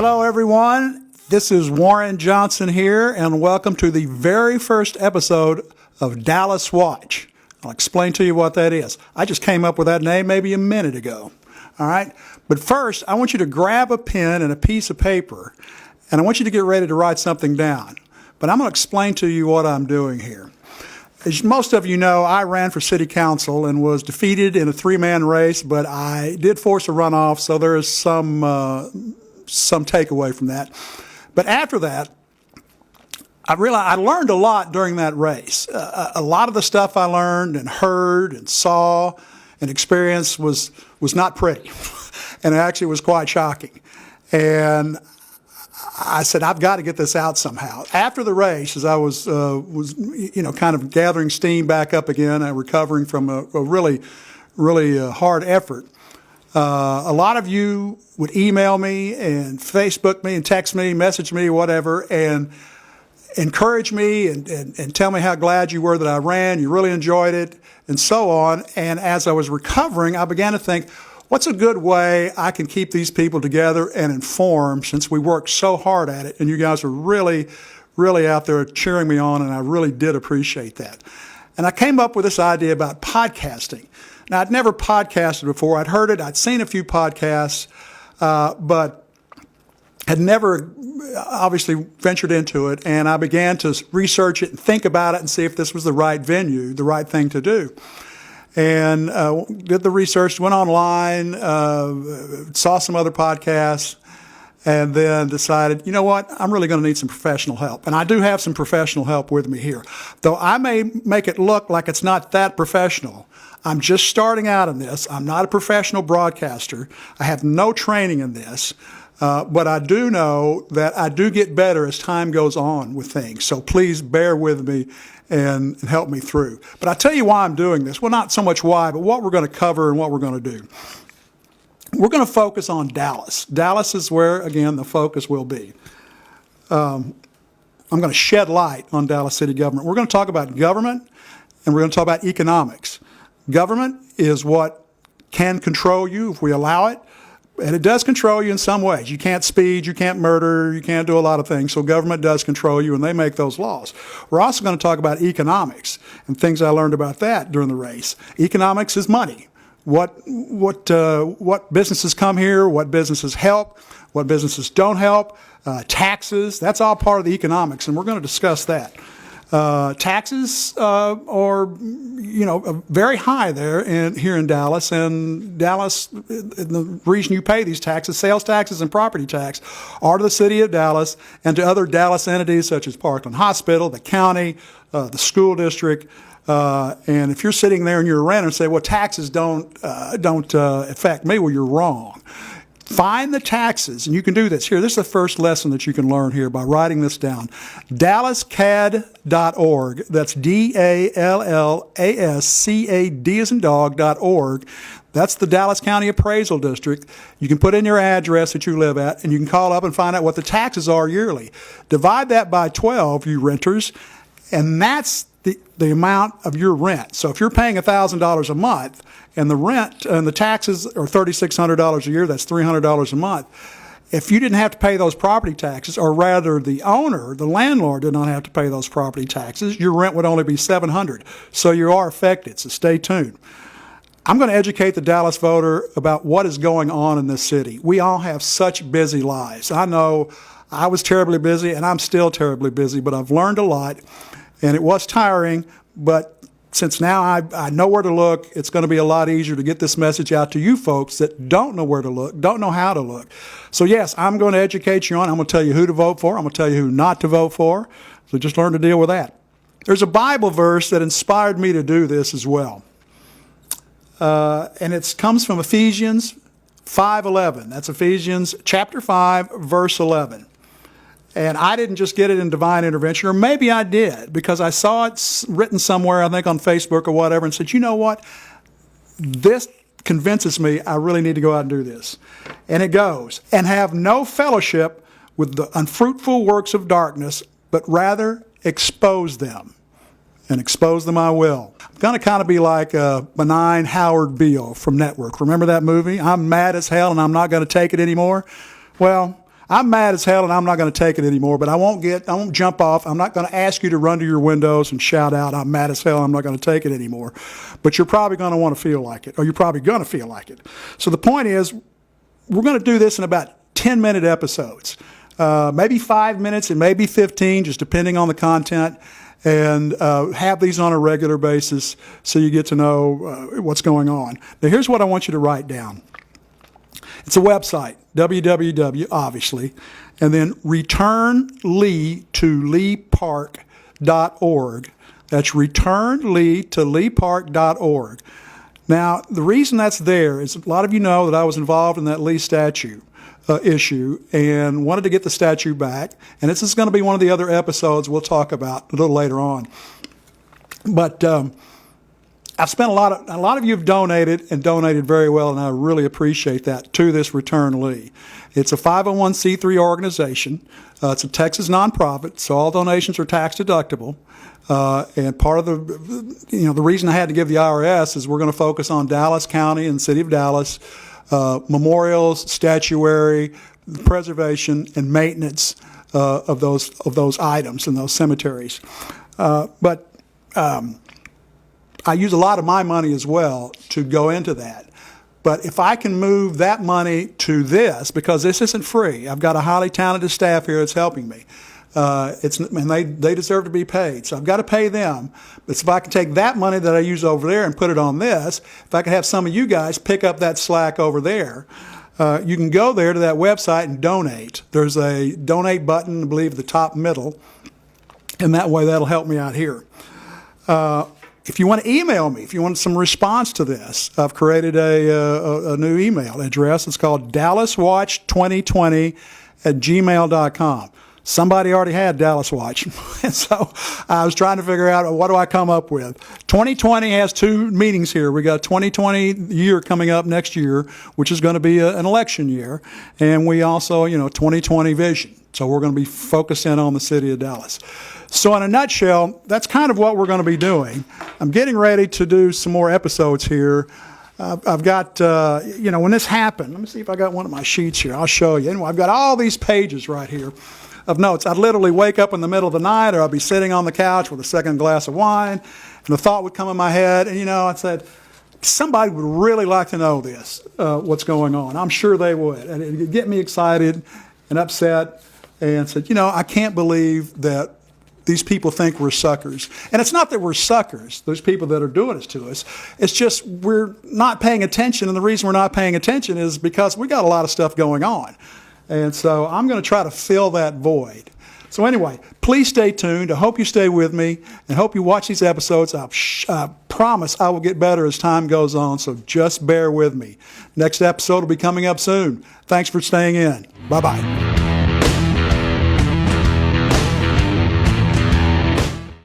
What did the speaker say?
Hello, everyone. This is Warren Johnson here, and welcome to the very first episode of Dallas Watch. I'll explain to you what that is. I just came up with that name maybe a minute ago. All right? But first, I want you to grab a pen and a piece of paper, and I want you to get ready to write something down. But I'm going to explain to you what I'm doing here. As most of you know, I ran for city council and was defeated in a three-man race, but I did force a runoff, so there is some takeaway from that. But after that, I realized I learned a lot during that race. A lot of the stuff I learned and heard and saw and experienced was not pretty, and it actually was quite shocking. And I said, I've got to get this out somehow. After the race, as I was kind of gathering steam back up again and recovering from a really hard effort, a lot of you would email me and Facebook me and text me, message me, whatever, and encourage me and tell me how glad you were that I ran, you really enjoyed it, and so on. And as I was recovering, I began to think, what's a good way I can keep these people together and informed, since we worked so hard at it, and you guys are really out there cheering me on, and I really did appreciate that. And I came up with this idea about podcasting. Now, I'd never podcasted before. I'd heard it. I'd seen a few podcasts, but had never obviously ventured into it. And I began to research it and think about it and see if this was the right venue, the right thing to do. And did the research, went online, saw some other podcasts, and then decided, you know what, I'm really going to need some professional help. And I do have some professional help with me here. Though I may make it look like it's not that professional. I'm just starting out in this. I'm not a professional broadcaster. I have no training in this. But I do know that I do get better as time goes on with things. So please bear with me and help me through. But I'll tell you why I'm doing this. Well, not so much why, but what we're going to cover and what we're going to do. We're going to focus on Dallas. Dallas is where, again, the focus will be. I'm going to shed light on Dallas city government. We're going to talk about government, and we're going to talk about economics. Government is what can control you if we allow it. And it does control you in some ways. You can't speed, you can't murder, you can't do a lot of things. So government does control you, and they make those laws. We're also going to talk about economics and things I learned about that during the race. Economics is money. What businesses come here, what businesses help, what businesses don't help, taxes. That's all part of the economics, and we're going to discuss that. Taxes are, very high there here in Dallas. And Dallas, the reason you pay these taxes, sales taxes and property tax, are to the city of Dallas and to other Dallas entities such as Parkland Hospital, the county, the school district. And if you're sitting there and you're a renter and say, well, taxes don't affect me, well, you're wrong. Find the taxes, and you can do this. Here, this is the first lesson that you can learn here by writing this down. DallasCAD.org. That's DALLASCAD as in dog.org. That's the Dallas County Appraisal District. You can put in your address that you live at, and you can call up and find out what the taxes are yearly. Divide that by 12, you renters, and that's the amount of your rent. So if you're paying $1,000 a month and the rent and the taxes are $3,600 a year, that's $300 a month. If you didn't have to pay those property taxes, or rather the owner, the landlord did not have to pay those property taxes, your rent would only be $700. So you are affected, so stay tuned. I'm going to educate the Dallas voter about what is going on in this city. We all have such busy lives. I know I was terribly busy, and I'm still terribly busy, but I've learned a lot. And it was tiring, but since now I know where to look, it's going to be a lot easier to get this message out to you folks that don't know where to look, don't know how to look. So yes, I'm going to educate you on. I'm going to tell you who to vote for. I'm going to tell you who not to vote for. So just learn to deal with that. There's a Bible verse that inspired me to do this as well. And it comes from Ephesians 5:11. That's Ephesians chapter 5, verse 11. And I didn't just get it in divine intervention, or maybe I did, because I saw it written somewhere, I think on Facebook or whatever, and said, you know what? This convinces me I really need to go out and do this. And it goes, and have no fellowship with the unfruitful works of darkness, but rather expose them. And expose them I will. I'm going to kind of be like benign Howard Beale from Network. Remember that movie? I'm mad as hell and I'm not going to take it anymore. Well, I'm mad as hell and I'm not going to take it anymore, but I won't jump off. I'm not going to ask you to run to your windows and shout out, I'm mad as hell, I'm not going to take it anymore. But you're probably going to want to feel like it, or you're probably going to feel like it. So the point is, we're going to do this in about 10-minute episodes, maybe 5 minutes and maybe 15, just depending on the content, and have these on a regular basis so you get to know what's going on. Now, here's what I want you to write down. It's a website, www, obviously, and then returnlee to leepark.org. That's returnlee to leepark.org. Now, the reason that's there is a lot of you know that I was involved in that Lee statue issue and wanted to get the statue back. And this is going to be one of the other episodes we'll talk about a little later on. But I've spent a lot of you have donated and donated very well, and I really appreciate that, to this Return Lee. It's a 501c3 organization. It's a Texas nonprofit, so all donations are tax deductible. And part of the reason I had to give the IRS is we're going to focus on Dallas County and the City of Dallas, memorials, statuary, preservation, and maintenance of those items in those cemeteries. But I use a lot of my money as well to go into that. But if I can move that money to this, because this isn't free, I've got a highly talented staff here that's helping me. And they deserve to be paid. So I've got to pay them. But if I can take that money that I use over there and put it on this, if I can have some of you guys pick up that slack over there, you can go there to that website and donate. There's a donate button, I believe, at the top middle. And that way that'll help me out here. If you want to email me, if you want some response to this, I've created a new email address. It's called DallasWatch2020@gmail.com. Somebody already had Dallas Watch, and so I was trying to figure out, what do I come up with? 2020 has two meanings here. We got 2020 year coming up next year, which is going to be an election year, and we also, 2020 vision. So we're going to be focused in on the city of Dallas. So in a nutshell, that's kind of what we're going to be doing. I'm getting ready to do some more episodes here. I've got, when this happened, let me see if I got one of my sheets here. I'll show you. Anyway, I've got all these pages right here of notes. I'd literally wake up in the middle of the night, or I'd be sitting on the couch with a second glass of wine, and the thought would come in my head, and I said, somebody would really like to know this, what's going on. I'm sure they would. And it would get me excited and upset, and said, I can't believe that these people think we're suckers. And it's not that we're suckers, those people that are doing this to us. It's just we're not paying attention, and the reason we're not paying attention is because we got a lot of stuff going on. And so I'm going to try to fill that void. So anyway, please stay tuned. I hope you stay with me and hope you watch these episodes. I promise I will get better as time goes on, so just bear with me. Next episode will be coming up soon. Thanks for staying in. Bye-bye.